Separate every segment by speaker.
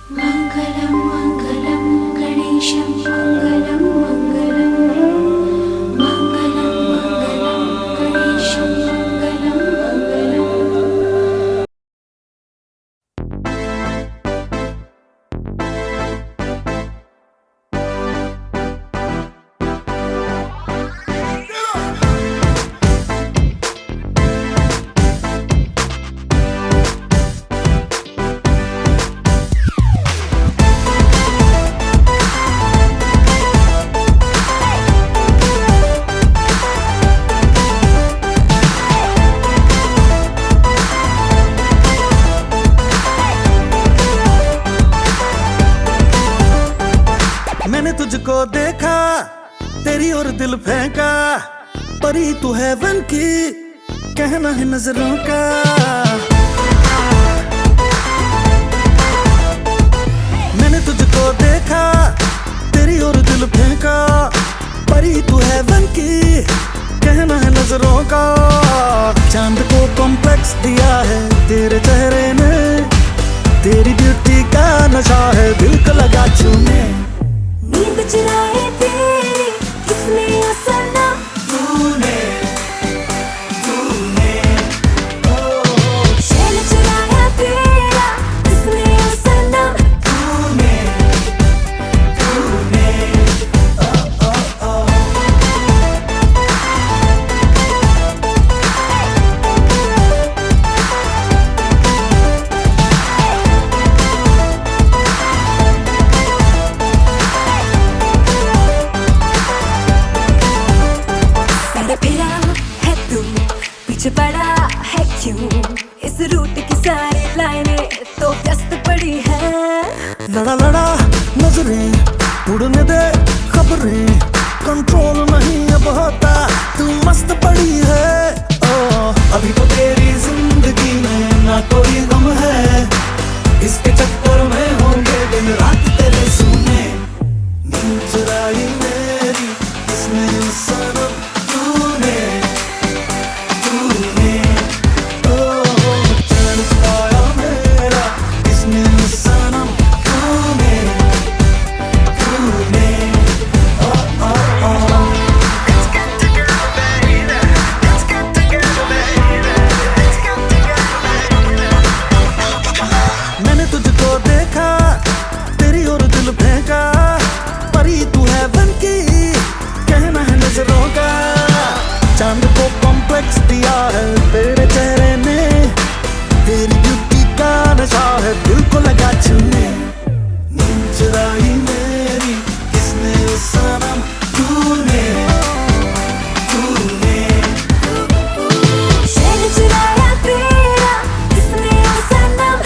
Speaker 1: मङ्गलं मङ्गलं गणेशं मङ्गलं मङ्गलं मङ्गलं मङ्गलं गणेशं मङ्गलं मङ्गलम्।
Speaker 2: मैंने तुझको देखा, तेरी ओर दिल फेंका, परी तू हेवन की, कहना है नजरों का। मैंने तुझको देखा, तेरी ओर दिल फेंका, परी तू हेवन की, कहना है नजरों का। चांद को कॉम्प्लेक्स दिया है तेरे चेहरे ने, तेरी ब्यूटी का नशा है दिल को लगा छूने।
Speaker 1: नींद चुराए तेरी किसने ओ सनम,
Speaker 2: तूने
Speaker 1: चैन चुराया तेरा किसने ओ सनम। सर फिरा है तू, पीछे पड़ा है क्यों, इस रूट की सारी लाइनें तो व्यस्त पड़ी है।
Speaker 2: लड़ा लड़ा नजरें उड़ने दे खबरें, कंट्रोल नहीं अब होता, तू मस्त पड़ी है। ओ अभी तो तेरी जिंदगी में ना कोई गम है, इसके चक्कर में होंगे दिन रात तेरे सुने। नींद चुराई मेरी किसने सनम, तूने ओ चैन चुराया मेरा किसने सनम, तूने मैंने तुझको देखा, तेरी ओर दिल फेंका, परी तू हेवन की, कहना है नजरों का। चांद को कॉम्प्लेक्स दिया है तेरे चेहरे ने, तेरी ब्यूटी का नशा है दिल को लगा छूने। नींद चुराई मेरी किसने सनम, तूने
Speaker 1: चैन चुराया तेरा किसने ओ सनम।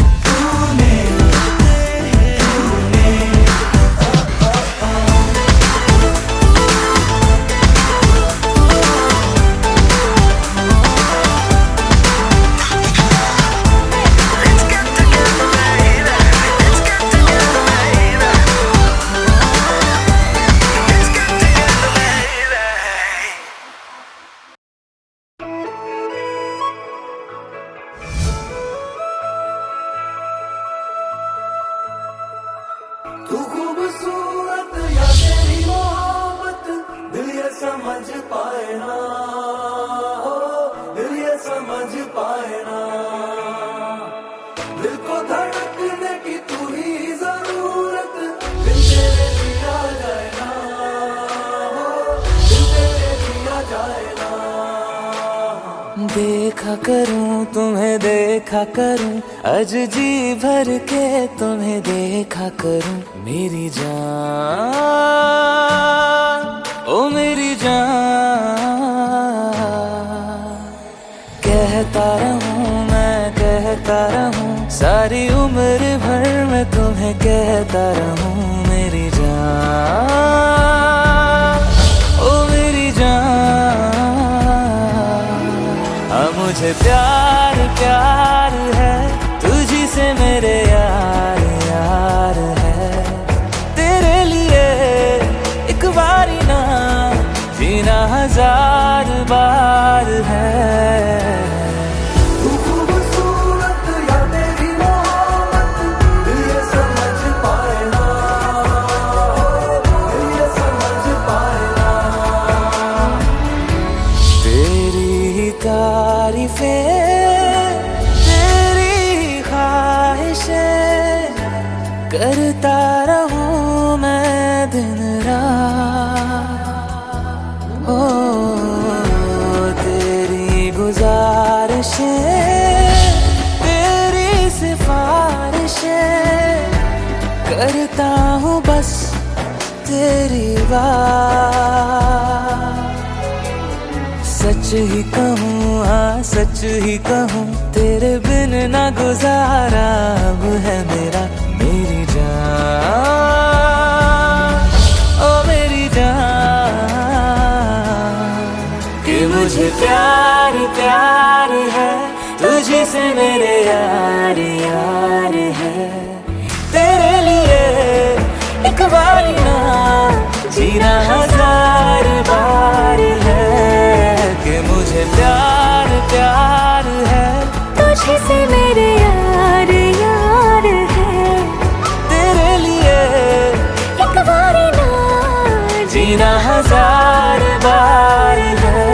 Speaker 2: तू खूबसूरत या तेरी मोहब्बत, दिल ये समझ पाए ना, हो दिल ये समझ पाए ना। दिल को धड़कने की तू ही जरूरत, दिल तेरे दिया जाए ना, हो दिल तेरे दिया जाए ना।
Speaker 3: देखा करूं तुम्हें देखा करूं, आज जी भर के तुम्हें देखा करूं। मेरी जान ओ मेरी जान, कहता रहूं मैं कहता रहूं, सारी उम्र भर मैं तुम्हें कहता रहूं। मेरी जान ओ मेरी जान, हाँ मुझे प्यार प्यार है तुझी से मेरे यार यार है। तेरे लिए एक बारी ना जीना हजार बार है।
Speaker 2: तू खूबसूरत या तेरी मोहब्बत, दिल ये समझ
Speaker 3: करता रहूं मैं दिन रात। ओ तेरी गुजारिशें, तेरी सिफारिशें, करता हूँ बस तेरी बात। सच ही कहूँ, हाँ सच ही कहूँ, तेरे बिन ना गुजारा अब है मेरा। मेरी जान, ओ मेरी जान, कि मुझे प्यार प्यार है तुझे से मेरे यार यार है। तेरे लिए एक बार ना जीना हजार बार है, कि मुझे प्यार प्यार है
Speaker 1: तुझे से मेरे यार यार है।
Speaker 3: तेरे लिए
Speaker 1: एक बारी ना
Speaker 3: जीना हजार बार है।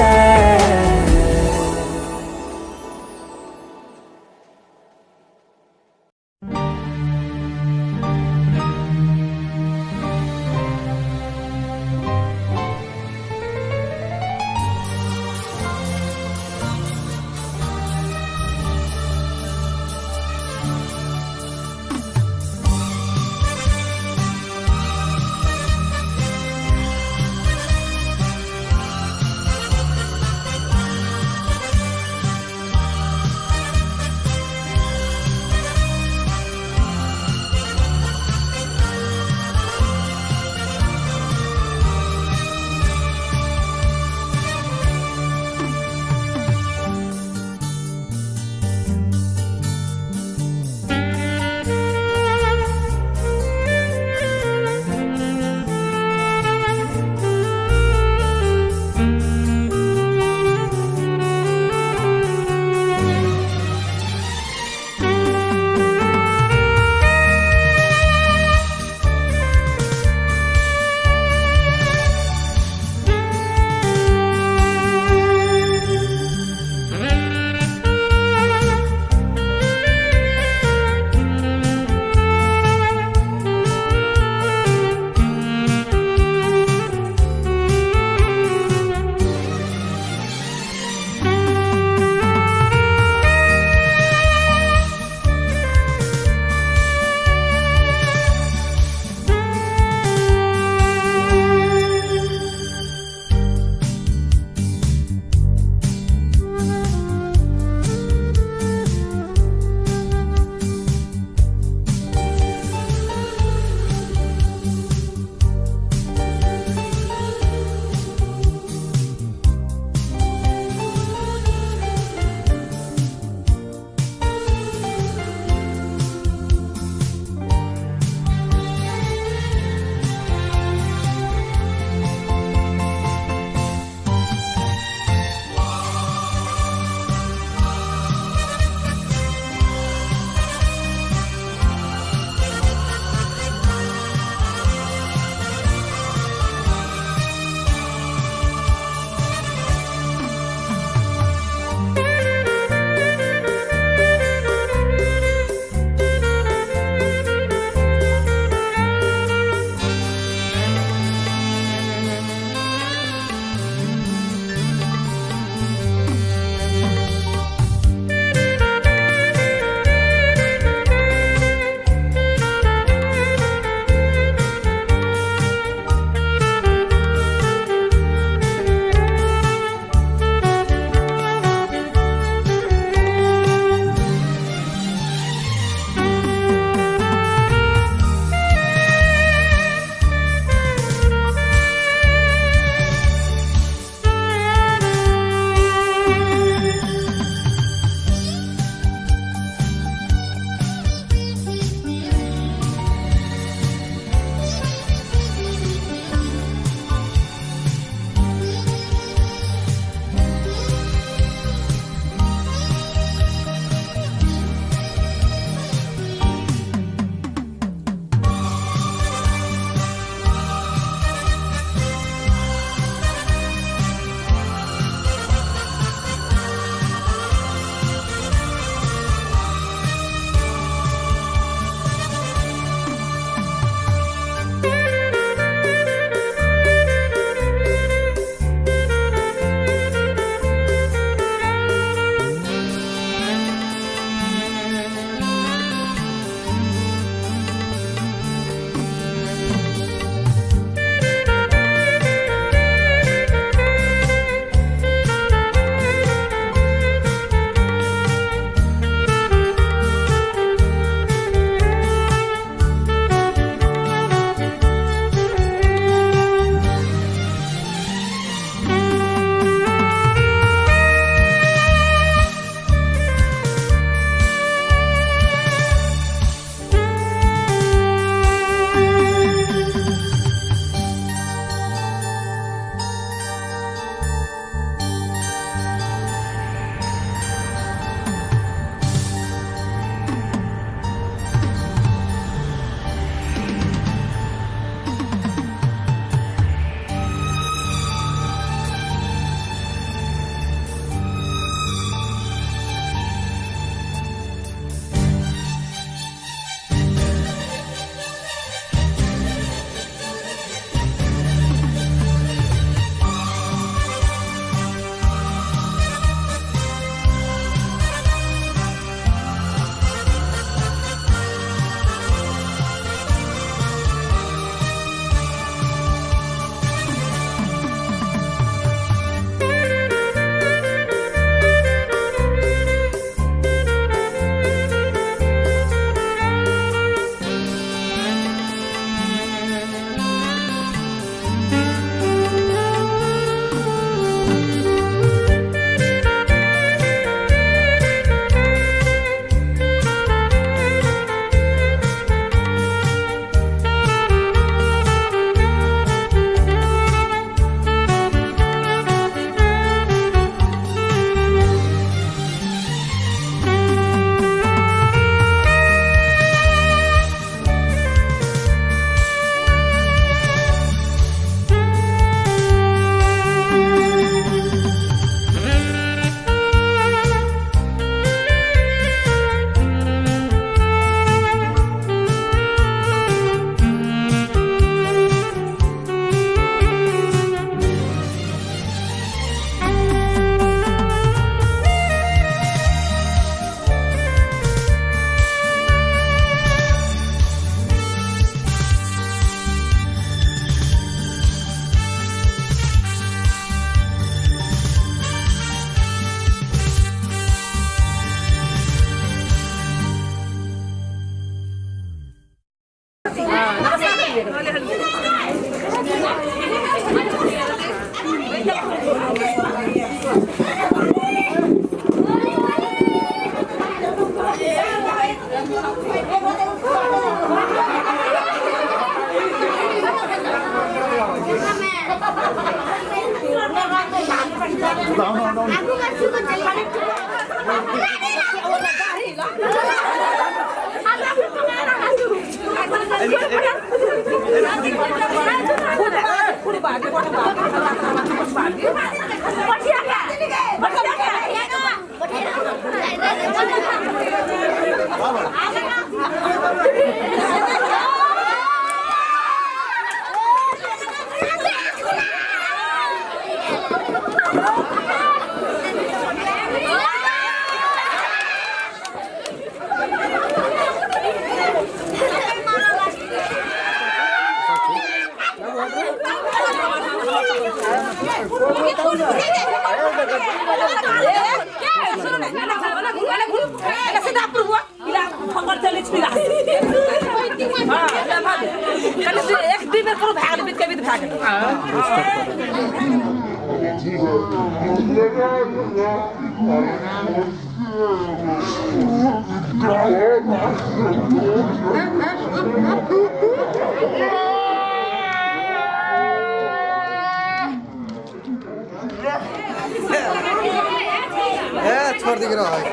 Speaker 4: छोड़ दिख रहा है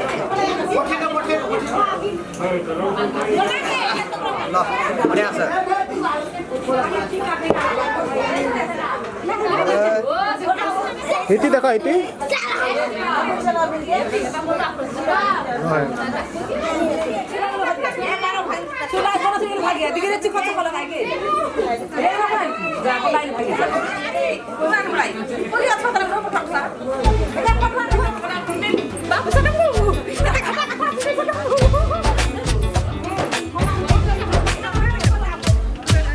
Speaker 4: ला बढ़िया सर
Speaker 5: इति देखा इति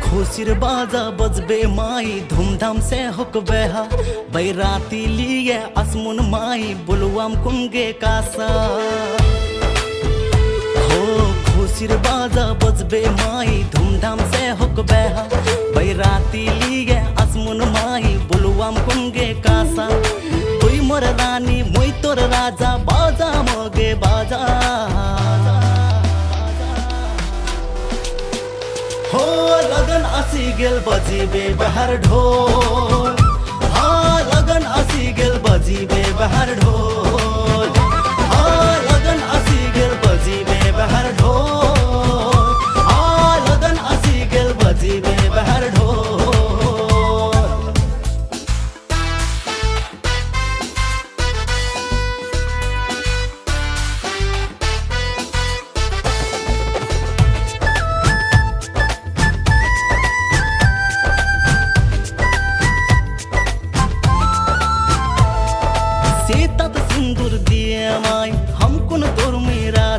Speaker 2: खुशिर बाजा बजबे माई धूमधाम से हुक बेहा बैराती लिए असमुन माई बुलवाम कुंगे कासा हो खुशिर बाजा बजबे माई धूमधाम से हुक बेहा बैराती लिए असमुन माई बुलवाम कुंगे कासा तुई मोर रानी मुई तोर राजा बाजा मोगे बाजा हो लगन आसी गेल बजीबे बहर ढोल हाँ लगन आसी गेल बजीबे बहर ढोल हाँ लगन आसी गेल बजीबे बहर ढोल हाँ लगन आसी गेल बजीबे बहर ढोल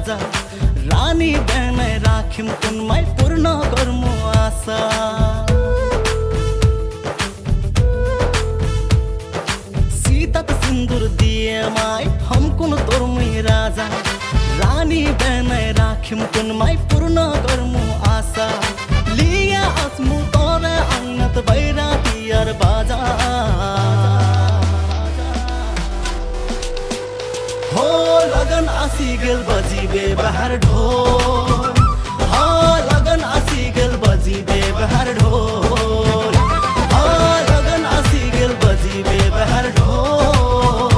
Speaker 2: रानी बहन राखिम कुन माई पूर्ण गर्मु आशा सीता सिंदूर दिए माई हम कुन तोरमुई राजा रानी बहन राखिम कुन माई पूर्ण गर्मु आशा लिया आसमु तोरे अंगत बैरा दियर बाजा हो लगन आसी गेल बजीबे बहर ढोल हाँ लगन आसी गेल बजीबे बहर ढोल हाँ लगन आसी गेल बजीबे बहर ढोल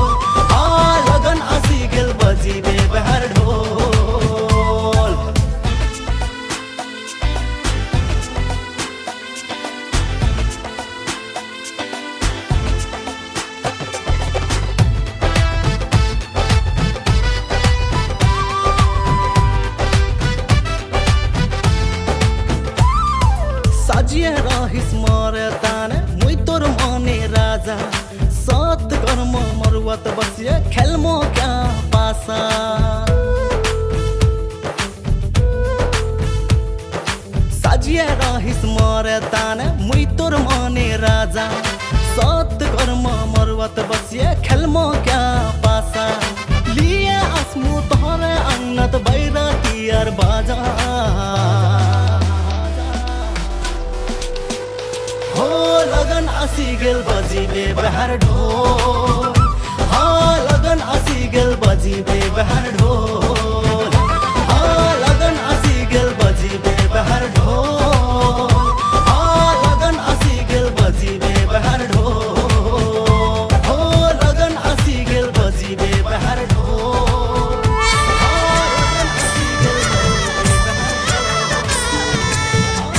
Speaker 2: हाँ लगन आसी गेल बजीबे बहर ढोल साजिए रहिस मोरे ताने मुई तोर माने राजा सात कर्म मरुवत बसिए खेलमो क्या पासा साजिए रहिस मोरे ताने मुई तोर माने राजा सात कर्म मरुवत बसिए खेलमो क्या पासा लिए आसमु तोहरे अंगत बैरा तियार बाजा हो लगन आसी गेल बजीबे बहर ढोल हाँ लगन आसी गेल बजीबे बहर ढोल हाँ लगन आसी गेल बजीबे बहर ढोल हाँ लगन आसी गेल बजीबे बहर ढोल हो लगन आसी गेल बजीबे बहर ढोल हाँ लगन आसी गेल बजीबे बहर ढोल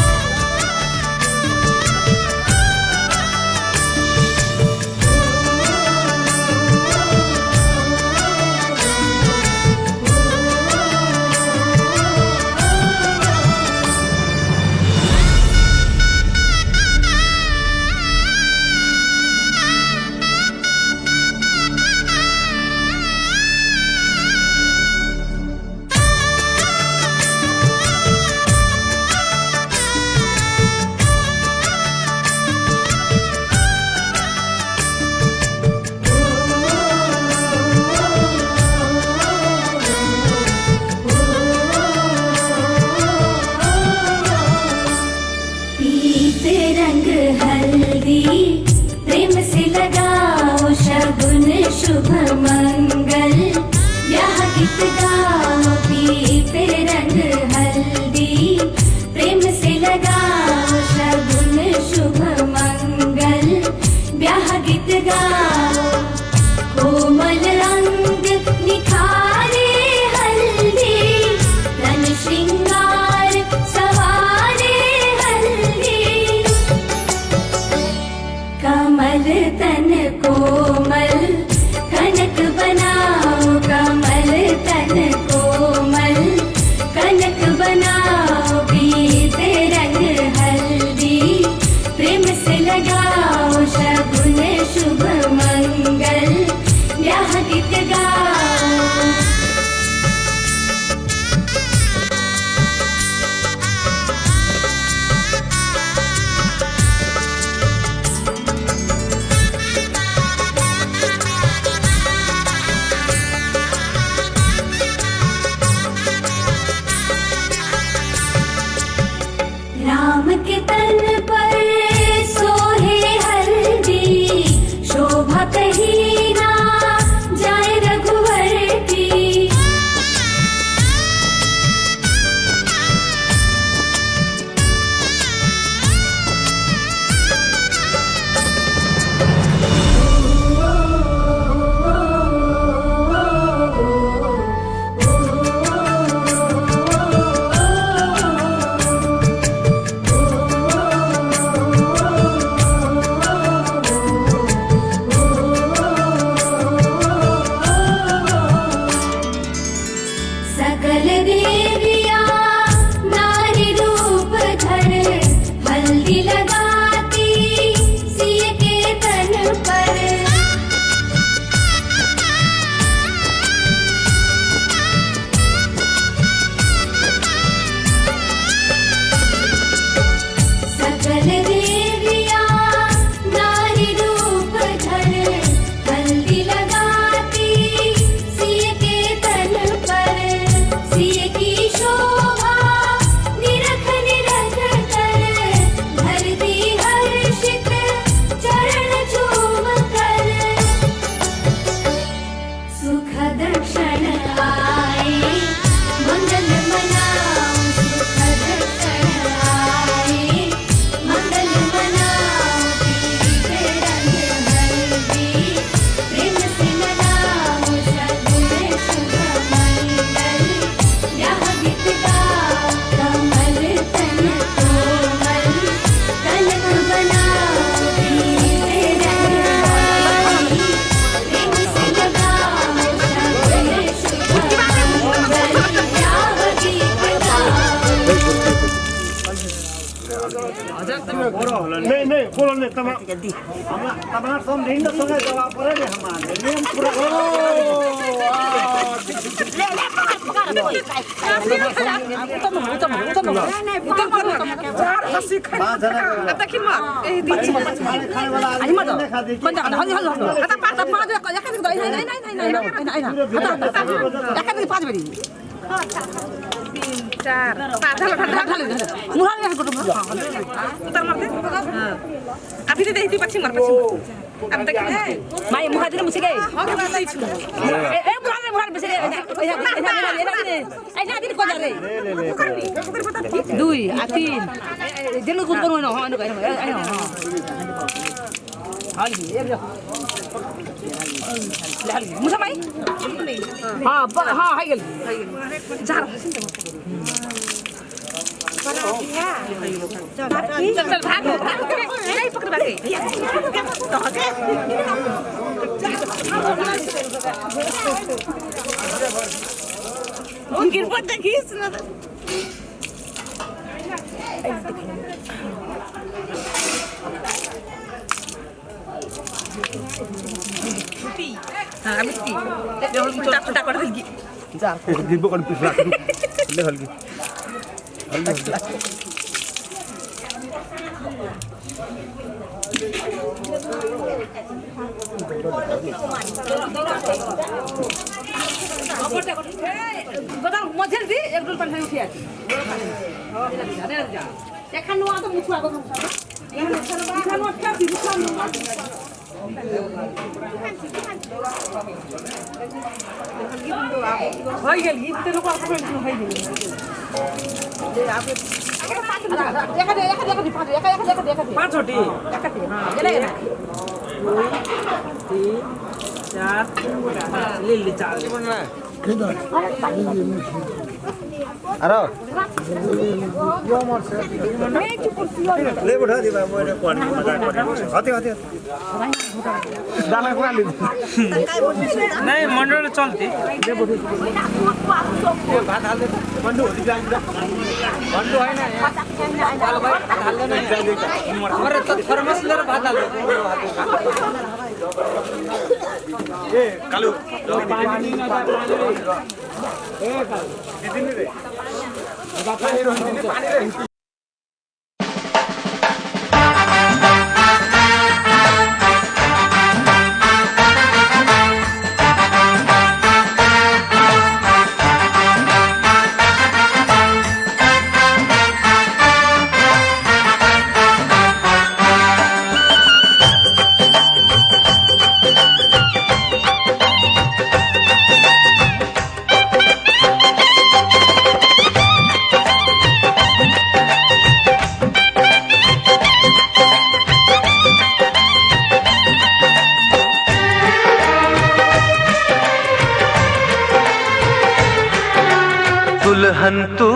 Speaker 1: हल्दी प्रेम से लगाओ शगुन शुभ मंगल ब्याह गीत गाओ पीते रंग हल्दी प्रेम से लगाओ शगुन शुभ मंगल ब्याह गीत गाओ कोमल अंग निखारे हल्दी तन श्रृंगार सवारे हल्दी कमल तन कोमल कनक बनाओ कमल तन कोमल कनक बनाओ पीते रंग हल्दी प्रेम से लगाओ शगुन शुभ मंगल ब्याह गीत गाओ राम के तन पर सोहे हल्दी शोभा कहीं ना जाए रघुवर की सकल देविया नारी रूप धर हल्दी लगाती सिय के तन पर सकल देविया नारी रूप धर हल्दी लगाती सिय के तन पर सिय की शोभा निरख निरख कर धरती हर्षित चरण चूम कर सुखद क्षण आए मंगल मनाओ सुखद क्षण आए मंगल मनाओ पीते रंग हल्दी प्रेम से लगाओ शगुन शुभ मंगल ब्याह गीत गाओ कमल तन कोमल कनक बनाओ पीते रंग हल्दी प्रेम से लगाओ शगुन शुभ मंगल ब्याह गीत गाओ
Speaker 5: नहीं नहीं बोलो नहीं तमार सब नहीं संगे जवाब पड़े ने हमारे नियम पूरा
Speaker 6: Mai muka dia musik eh. Muka musik eh. Nak dia kau jadi. Dui, atin. Dia lu kau pun no, no kau. Ayo. Ali, Musa mai? Ha, hai gal. Jar. चल भाग नहीं पकड़ बाके उनकी रिपोर्ट देखिए सुना हाँ अभी फटा कर देगी
Speaker 5: जा गिरबो कर पिछला ले हल्की गोदाम मध्य दी एक डोल पानी उठी आती
Speaker 6: Tekan nu atau musuh aku musuh. Tekan nu apa sih musuh nu? Hai gel gitu lu apa pun hai gel. पाँच छोटी चार ले ले चार
Speaker 4: अरे ले उठा दी भाई मोरे कौन मजाक कर आते आते दाना खुआ ली
Speaker 5: नहीं मंडल चलती
Speaker 4: ले बोली भात हाल दे मंडू होती जान मंडू है ना हाल भाई हाल दे हमारे तो थर्मस ले भात हाल ए कालू पानी ना ए कालू कितने रे पानी रे
Speaker 3: दुल्हन तू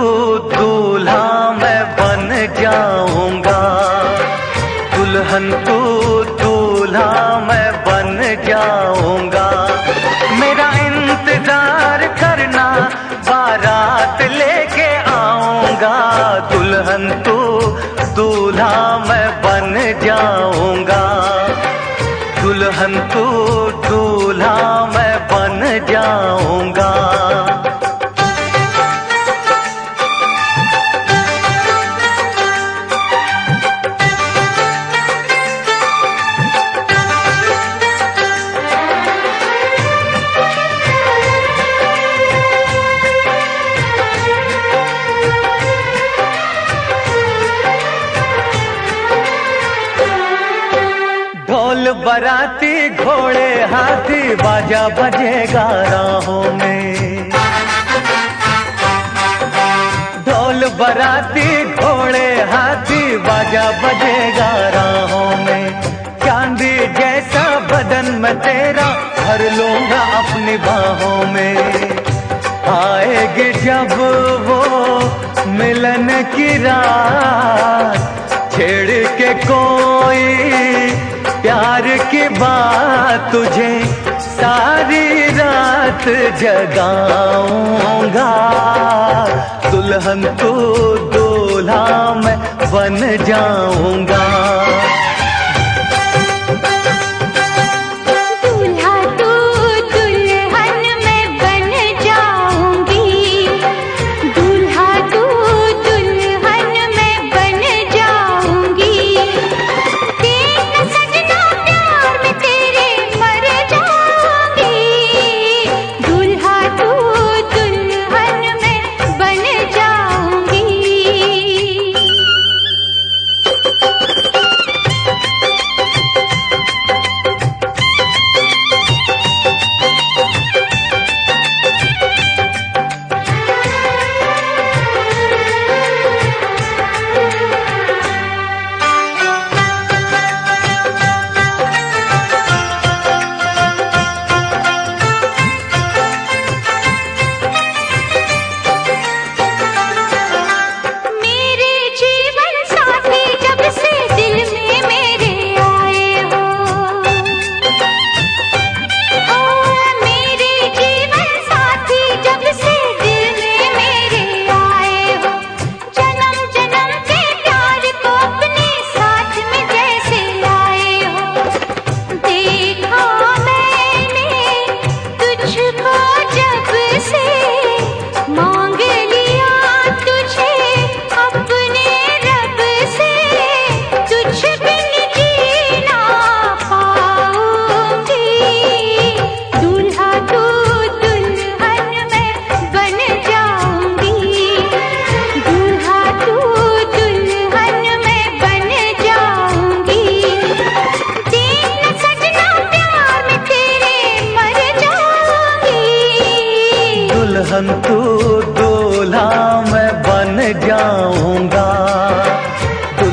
Speaker 3: दूल्हा मैं बन जाऊंगा, दुल्हन तू दूल्हा मैं बन जाऊंगा। मेरा इंतजार करना बारात लेके आऊंगा, दुल्हन तू दूल्हा मैं बन जाऊंगा, दुल्हन तू दूल्हा मैं बन जाऊंगा। ढोल बराती घोड़े हाथी बाजा बजेगा राहों में, ढोल बराती घोड़े हाथी बाजा बजेगा राहों में। चांदी जैसा बदन में तेरा भर लूंगा अपनी बाहों में। आएगी जब वो मिलन की रात, छेड़ के कोई प्यार की बात, तुझे सारी रात जगाऊंगा, दुल्हन तू दूल्हा मैं बन जाऊंगा।
Speaker 7: दूल्हा तू दुल्हन मैं बन जाऊंगी, दूल्हा तू दुल्हन मैं बन जाऊंगी। देख सजना प्यार में तेरे मर जाऊंगी, दूल्हा तू दुल्हन मैं बन जाऊंगी।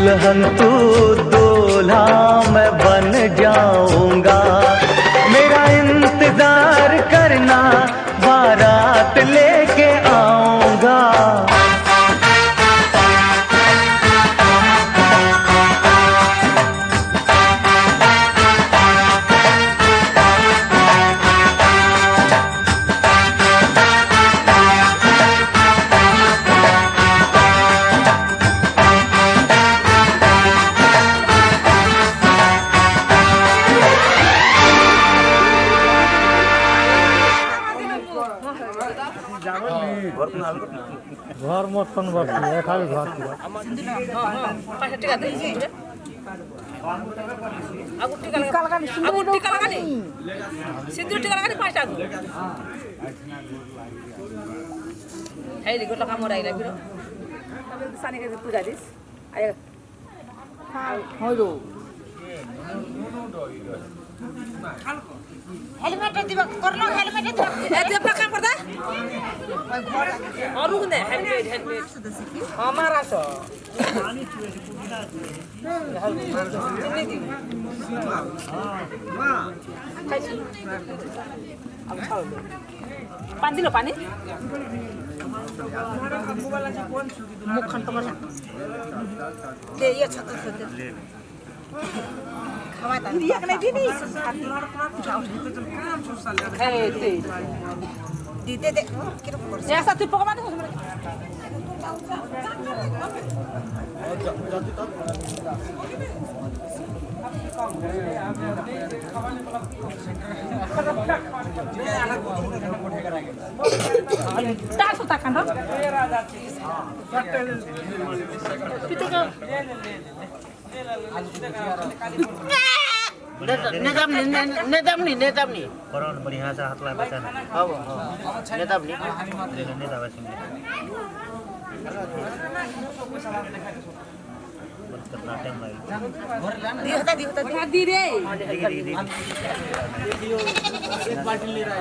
Speaker 3: दुल्हन तू दूल्हा मैं बन जाऊंगा, मेरा इंतजार करना बारात लेके आऊंगा।
Speaker 5: ঘর মতন বসে খালি ঘর
Speaker 6: पूजा दिस हेलमेट दिबा करलो हेलमेट दिबा ए दिबा काम करदा और रुक दे हेलमेट हमारा तो पानी चुए से पूजा चिन्नी दी हां अब खाओ पानी लो पानी मुख खन तमला दे ये छत दे खावा ता दिया के नहीं दीदी दीते दे ऐसा तू पकवा दे तासो ताकन नेताम नी
Speaker 5: करोन बढ़िया से हाथ ला बचा ना
Speaker 6: हां नेताम नी
Speaker 5: नेता बस कितना टाइम लगेगा
Speaker 6: दी होता दी रे
Speaker 5: एक बाल्टी ले रहा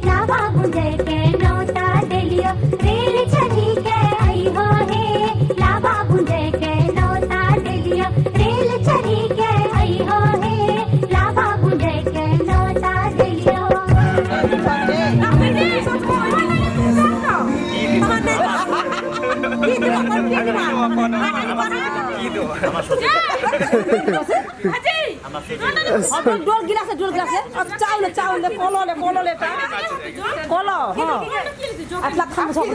Speaker 7: लावा बुझे
Speaker 6: ডোল গিলাসে চাউলে কললে কল হ্যাঁ আটলা খাম সব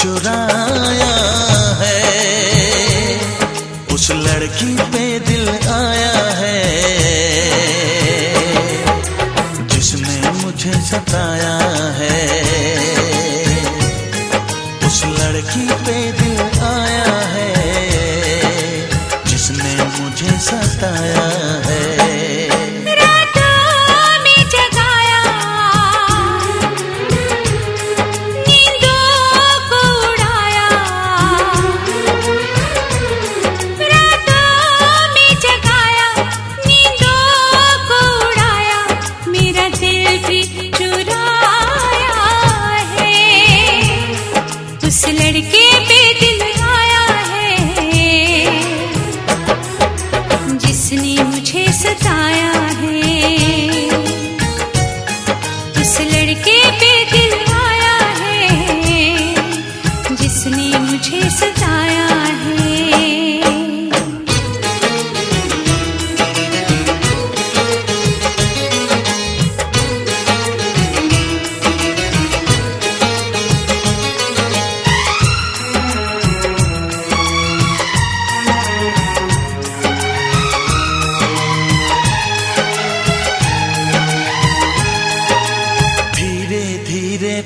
Speaker 2: चुराया है, उस लड़की पे दिल आया है जिसने मुझे सताया है। उस लड़की पे दिल आया है जिसने मुझे सताया है।
Speaker 7: उस लड़के पे दिल आया है जिसने मुझे सताया है। उस लड़के पे दिल आया है जिसने मुझे सताया है।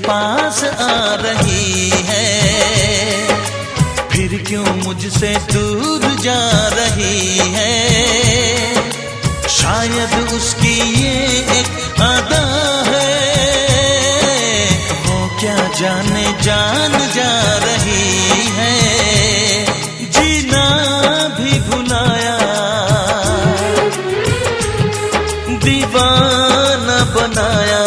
Speaker 2: पास आ रही है, फिर क्यों मुझसे दूर जा रही है। शायद उसकी ये एक अदा है, वो क्या जाने जान जा रही है। जीना भी भुलाया, दीवाना बनाया।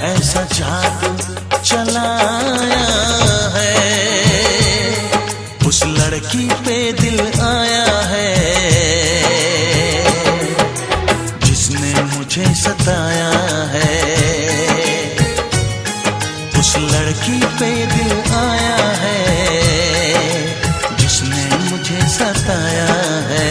Speaker 2: ऐसा जादू चलाया है, उस लड़की पे दिल आया है जिसने मुझे सताया है। उस लड़की पे दिल आया है जिसने मुझे सताया है।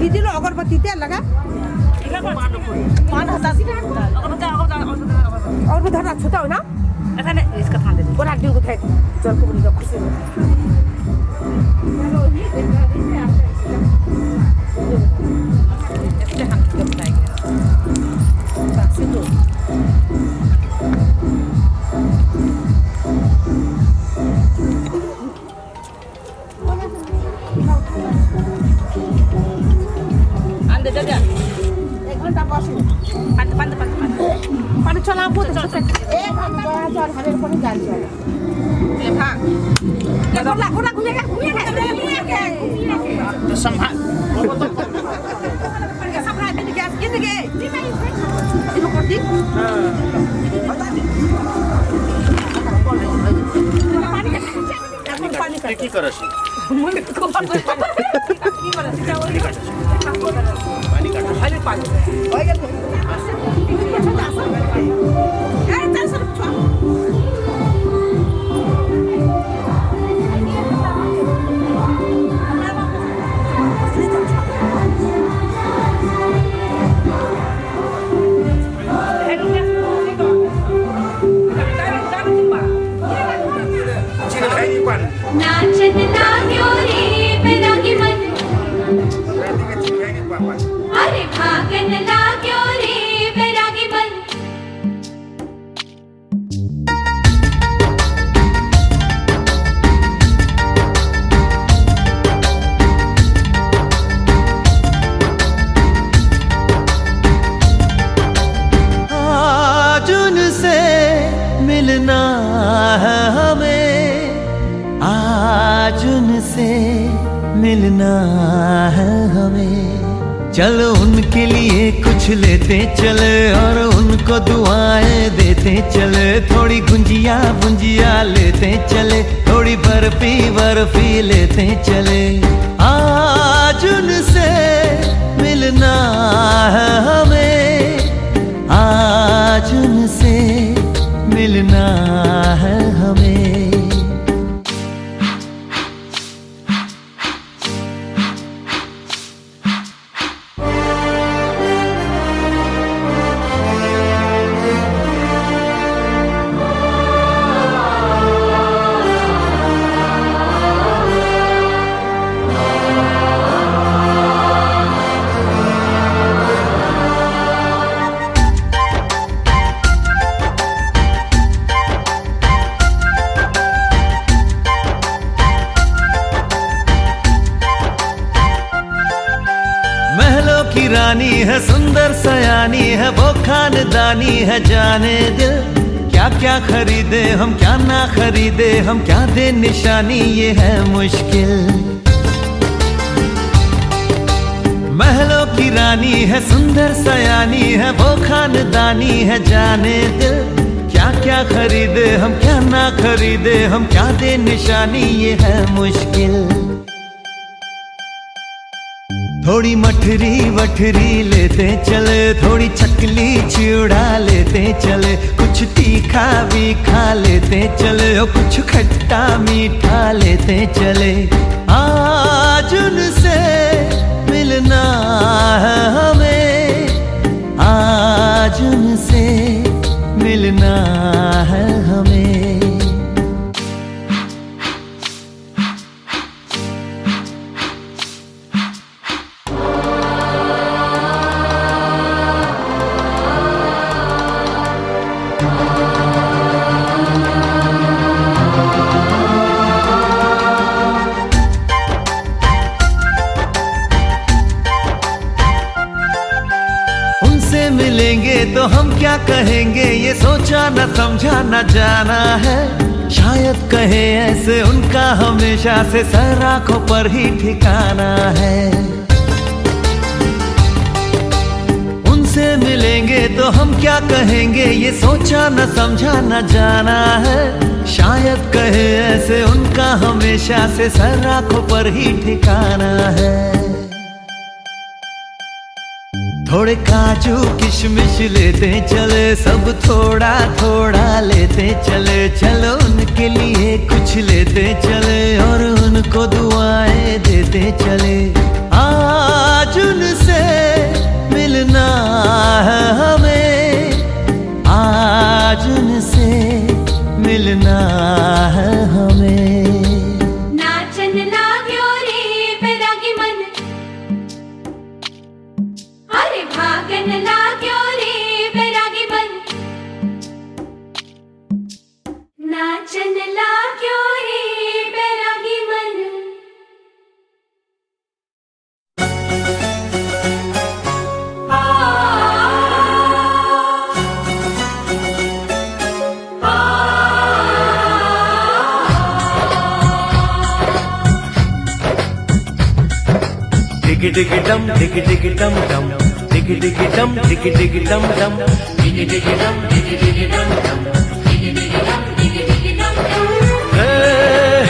Speaker 6: दिदिलो अगरबत्ती त्यहाँ लगा और धर छुटा हो ना ऐसा नहीं इसका थान दे बोला दिल को थे चल को बोली खुशी इससे हम क्या बताएंगे ताकि तो पानी चला बहुत एक घंटा चल हमें पानी डाल चल ले भाग ये बोला घुमा घुमेगा तो संभाल संभाल के गैस किन गए इनको कर दी बता दी पानी
Speaker 5: की करस
Speaker 6: मुझे को पानी पानी
Speaker 7: नाचन ना क्यों रे मेरा की मन अरे भागन ना क्यों रे मेरा की मन
Speaker 3: आज उनसे मिलना है हमें आज उनसे मिलना है हमें चलो उनके लिए कुछ लेते चले और उनको दुआएं देते चले थोड़ी गुंजिया बुंजिया लेते चले थोड़ी बर्फी बर्फी लेते चले आज उनसे मिलना है हमें आज उनसे मिलना है हमें की रानी है सुंदर सयानी है वो खानदानी है जाने दिल क्या क्या खरीदे हम क्या ना खरीदे हम क्या दे निशानी ये है मुश्किल महलों की रानी है सुंदर सयानी है वो खानदानी है जाने दिल क्या क्या खरीदे हम क्या ना खरीदे हम क्या दे निशानी ये है मुश्किल थोड़ी मठरी वठरी लेते चले थोड़ी चकली चिड़ा लेते चले कुछ तीखा भी खा लेते चले और कुछ खट्टा मीठा लेते चले आज उनसे मिलना है हमें आज उनसे मिलना है हमें मिलेंगे तो हम क्या कहेंगे ये सोचा न समझा न जाना है शायद कहे ऐसे उनका हमेशा से सर आंखों पर ही ठिकाना है उनसे मिलेंगे तो हम क्या कहेंगे, ये सोचा न समझा न जाना है। शायद कहे ऐसे उनका हमेशा से सर आंखों पर ही ठिकाना है। थोड़े काजू किशमिश लेते चले, सब थोड़ा थोड़ा लेते चले। चलो उनके लिए कुछ लेते चले और उनको दुआएं देते चले। आज उनसे मिलना है हमें, आज उनसे मिलना है हमें।
Speaker 7: नाचन लाग्यो रे बैरागी मन, अरे भागन लाग्यो रे बैरागी मन, नाचन लाग्यो रे बैरागी मन।
Speaker 3: डिग डिग डम डिग डिग डम डम, डिग डिग डम डिग डिग डम डम, डिग डिग डम डिग डिग डम डम, डिग डिग डम डिग डिग डम डम। हे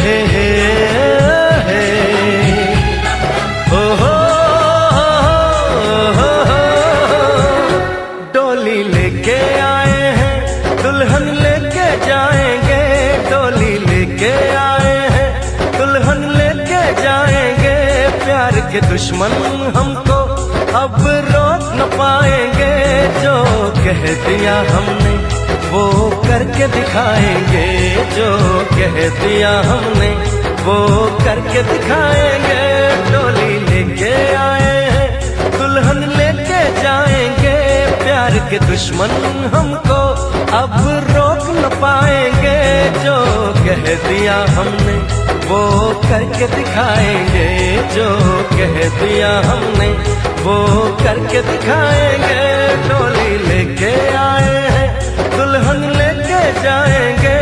Speaker 3: हे हे ओ हो हो, डोली लेके आए हैं, दुल्हन लेके जाएंगे। डोली लेके आए हैं, दुल्हन लेके जाएंगे। प्यार के दुश्मन हमको अब रोक न पाएंगे। जो कह दिया हमने वो करके दिखाएंगे, जो कह दिया हमने वो करके दिखाएंगे। डोली लेके आए हैं, दुल्हन लेके जाएंगे। प्यार के दुश्मन हमको अब रोक न पाएंगे। जो कह दिया हमने वो करके दिखाएंगे, जो कह दिया हमने वो करके दिखाएंगे। डोली लेके आए हैं, दुल्हन लेके जाएंगे।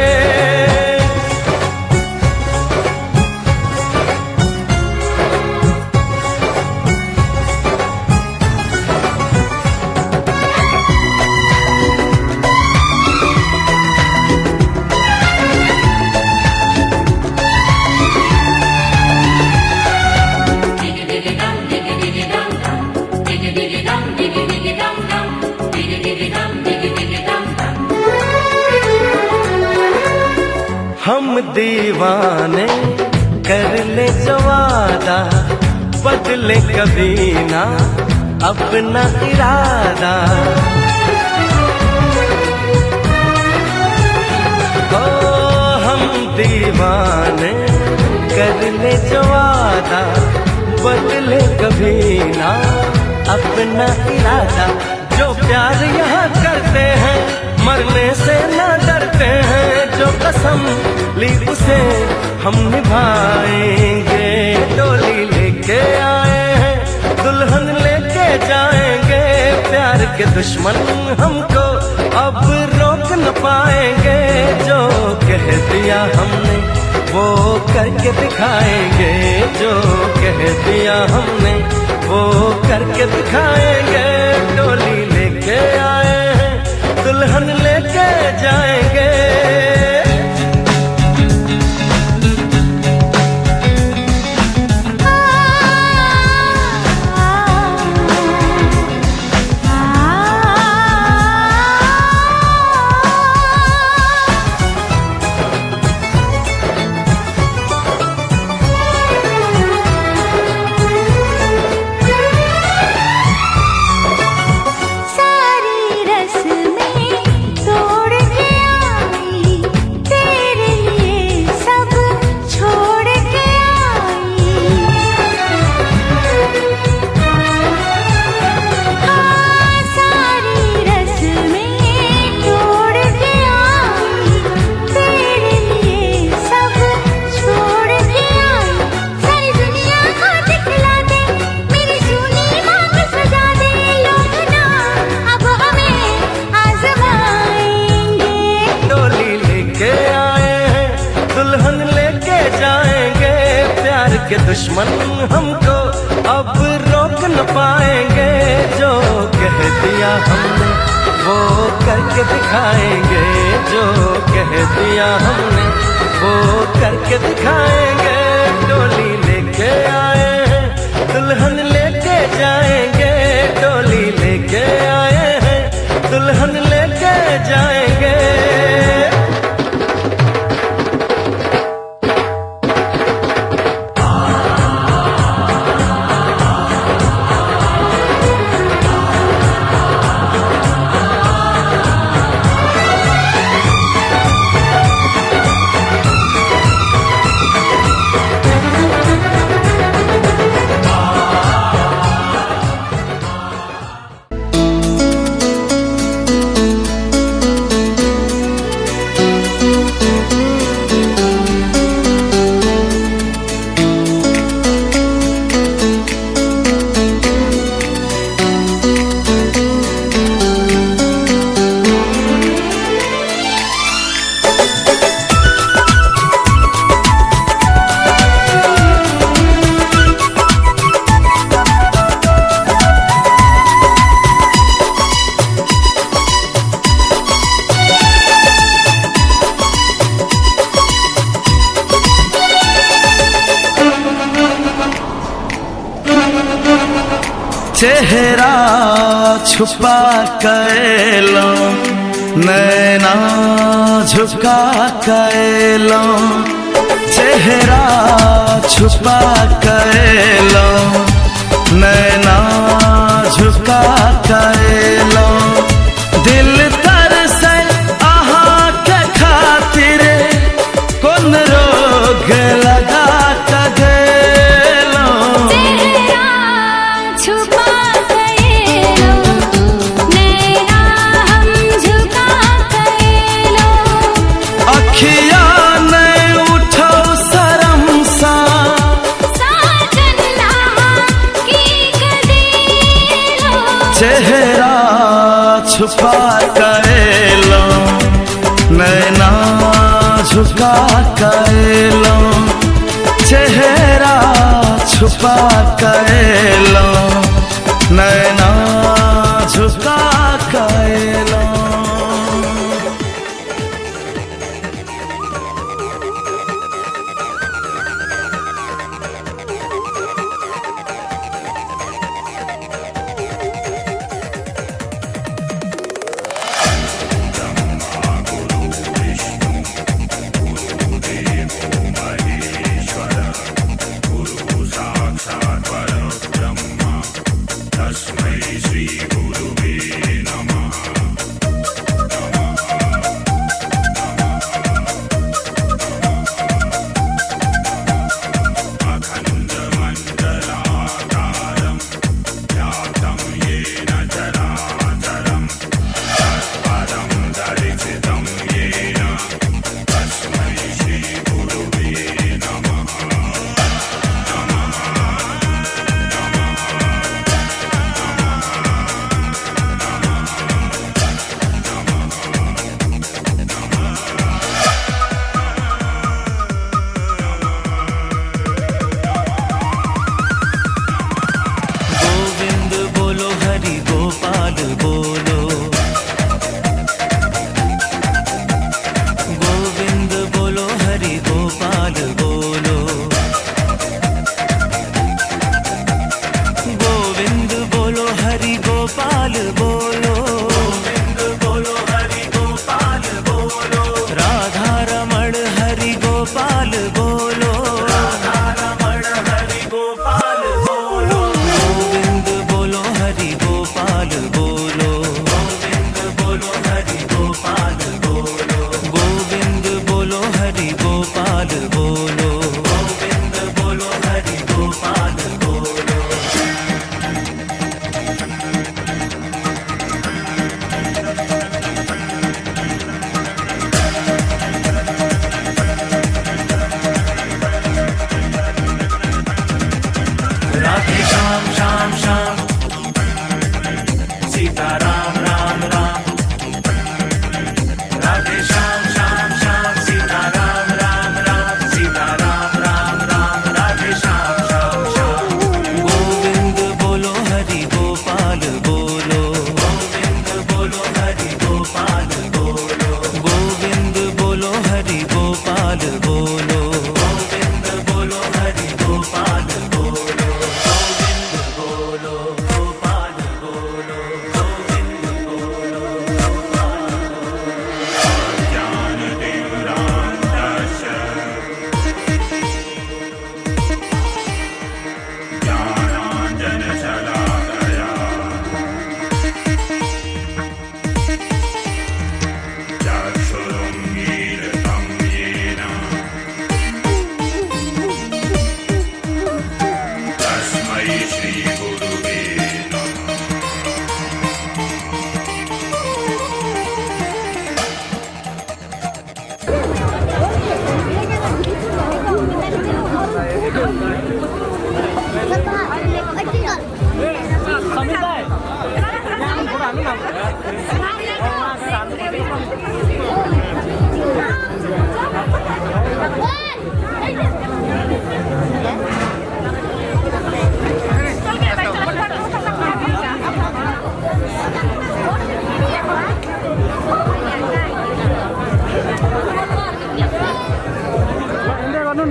Speaker 3: हम दीवाने कर ले जो वादा, बदले कभी ना अपना इरादा। ओ हम दीवाने कर ले जो वादा, बदले कभी ना अपना इरादा। जो प्यार यहाँ करते हैं मरने से ना डरते हैं। जो कसम ली उसे हम निभाएंगे। डोली लेके आए हैं, दुल्हन लेके जाएंगे। प्यार के दुश्मन हमको अब रोक न पाएंगे। जो कह दिया हमने वो करके दिखाएंगे, जो कह दिया हमने वो करके दिखाएंगे। डोली लेके आए हैं, दुल्हन लेके जाएंगे। के दुश्मन हमको अब रोक न पाएंगे। जो कह दिया हमने वो करके दिखाएंगे जो कह दिया हमने, वो करके दिखाएंगे। डोली लेके आए हैं, दुल्हन लेके जाएंगे, डोली लेके आए हैं, दुल्हन लेके जाएंगे। चेहरा छुपा कर लो, नैना झुका कर लो, चेहरा छुपा कर लो, नैना झुका कर लो। दिल तरसे आहा के खातिर कौन रोग लगा चेहरा छुपा कर लो, नैना झुका कर लो, चेहरा छुपा कर लो, नैना झुका कर लो।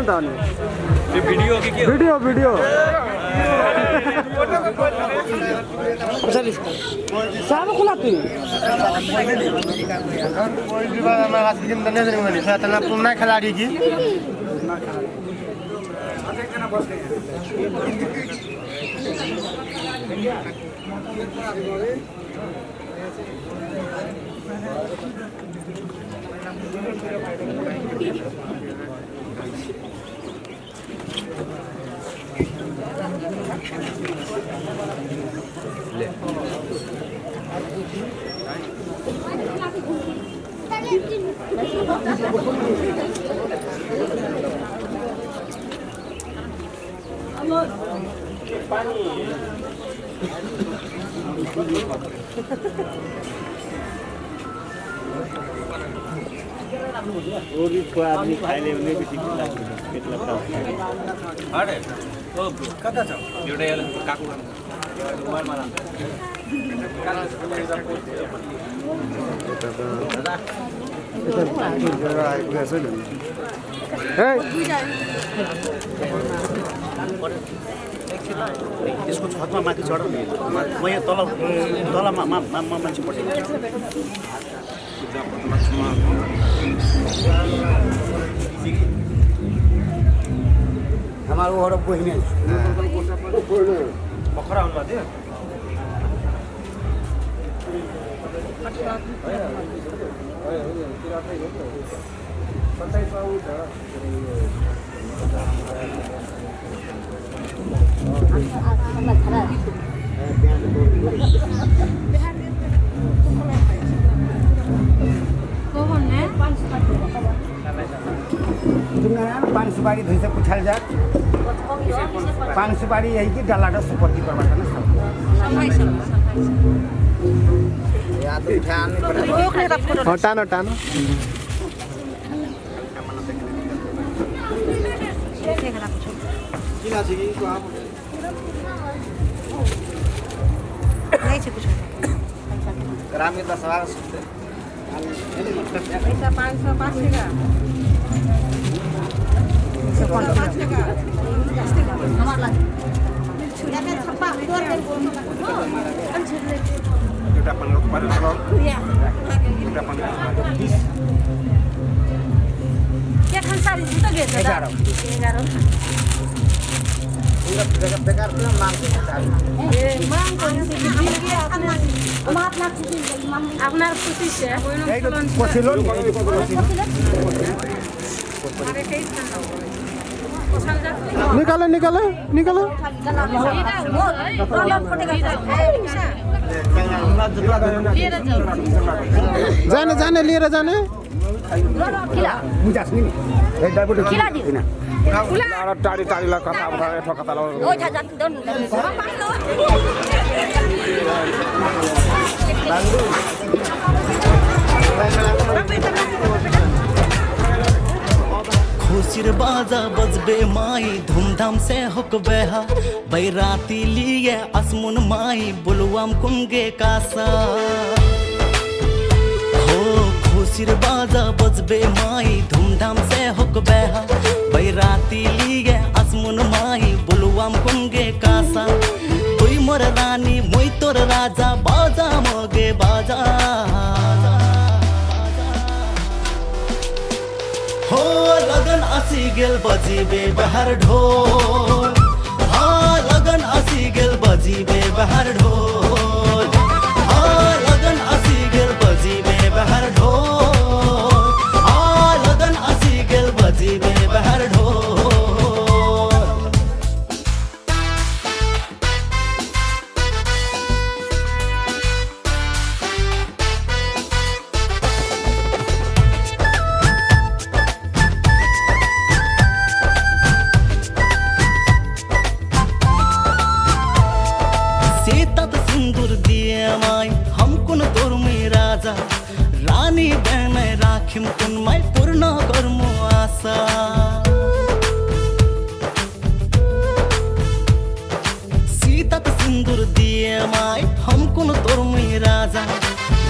Speaker 5: त अनि भिडियो भिडियो सानो खुला तु
Speaker 8: कोई विवाद में आज दिन तने नहीं बनी था तना पुन्ना खिलाड़ी की
Speaker 5: ओरी को आदमी खाइले भने बेसी पेटला
Speaker 9: अरे ओ कता छ एउटा याले काकु मोबाइलमा लान्छ
Speaker 5: यसको छतमा माथि चढ म यहाँ तलमा मान्छे पठाइदिन्छु हमारो और बहिनी
Speaker 9: बखरा हुनु थियो
Speaker 5: पानी सुपारी धोई से पुछाल जा पानी सुपारी यही कि डाला सुपर की करवा ना सब टानो टानो
Speaker 8: ग्रामीण का सवाल
Speaker 6: पैसा 500 5 क्या खानसारी तो घेत 11
Speaker 8: बेकार क्यों मांग
Speaker 6: ए मांग कोनी दिलगी আপনার খুশি সে
Speaker 5: पछिलो निकाले निकाले निकाले जाने जाने लिएर जाने टाढी टाढीलाई कथा कता
Speaker 3: खुशिर बाजा बजबे माई धूमधाम से हुक बेहा बैराती लिए असमुन माई बुलवाम कुंगे कासा हो खुशिर बाजा बजबे माई धूमधाम से हुक बेहा बैराती लिए असमुन माई बुलवाम कुंगे कासा तुई मोर रानी मुई तोर राजा बाजा मोगे बाजा हो लगन आसी गेल बजीबे बहर ढोल हाँ लगन आसी गेल बजीबे बहर ढोल हाँ लगन आसी गेल बजीबे बहर ढोल हाँ लगन आसी गेल बजीबे बहर ढोल रानी बहन राखिम कुनमाई पूर्ण गर्मु आशा सीता सिंदूर दिए माई हम कुन तोरमुई राजा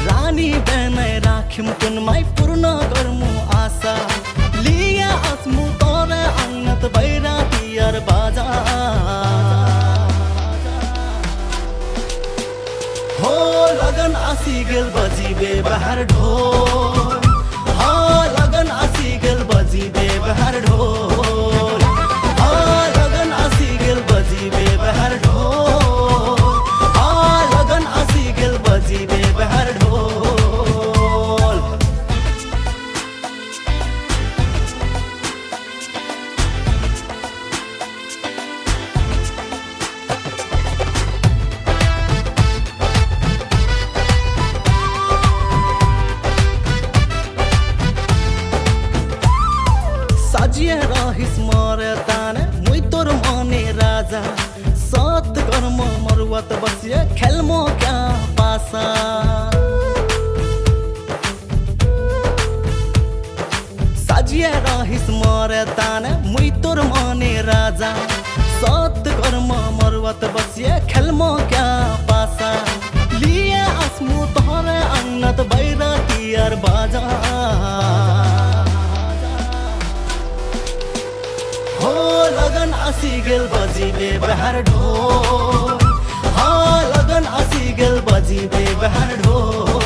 Speaker 3: रानी बहन राखिम कुनमाई पूर्ण गर्मु आशा लिया आसमु तोरे अंग
Speaker 2: बैराती और बाजा हो लगन आसी गेल बजी बे बहार ढोल हाँ लगन आसी गेल बजी बे बहार ढोल हाँ लगन आसी गेल बजी बे बहार ढोल हाँ लगन आसी गेल बजी बे बहार ढोल साजिए रहिस मरे ताने मुई तोर मने राजा सत कर्म मरुवत बसिए खेलमो क्या पासा साजिए रहिस मरे ताने मुई तोर मने राजा सत कर्म मरुवत बसिए खेलमो क्या पासा लिए आसमु तोहरे अन्नत बैराती और बाजा हो लगन आसी गेल बजी बे बहार ढोल हाँ लगन आसी गेल बजी बे बहार ढोल